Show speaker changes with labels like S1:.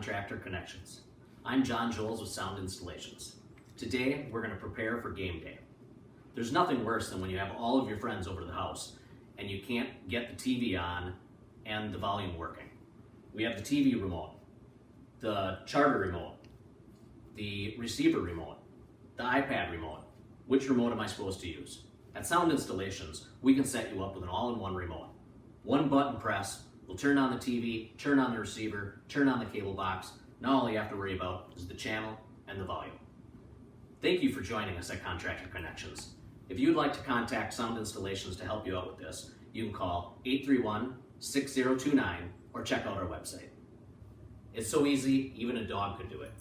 S1: Contractor Connections. I'm John Joles with Sound Installations. Today, we're going to prepare for game day. There's nothing worse than when you have all of your friends over to the house and you can't get the TV on and the volume working. We have the TV remote, the charter remote, the receiver remote, the iPad remote. Which remote am I supposed to use? At Sound Installations, we can set you up with an all-in-one remote. One button press will turn on the TV, turn on the receiver, turn on the cable box. Now all you have to worry about is the channel and the volume. Thank you for joining us at Contractor Connections. If you'd like to contact Sound Installations to help you out with this, you can call 831-6029 or check out our website. It's so easy, even a dog could do it.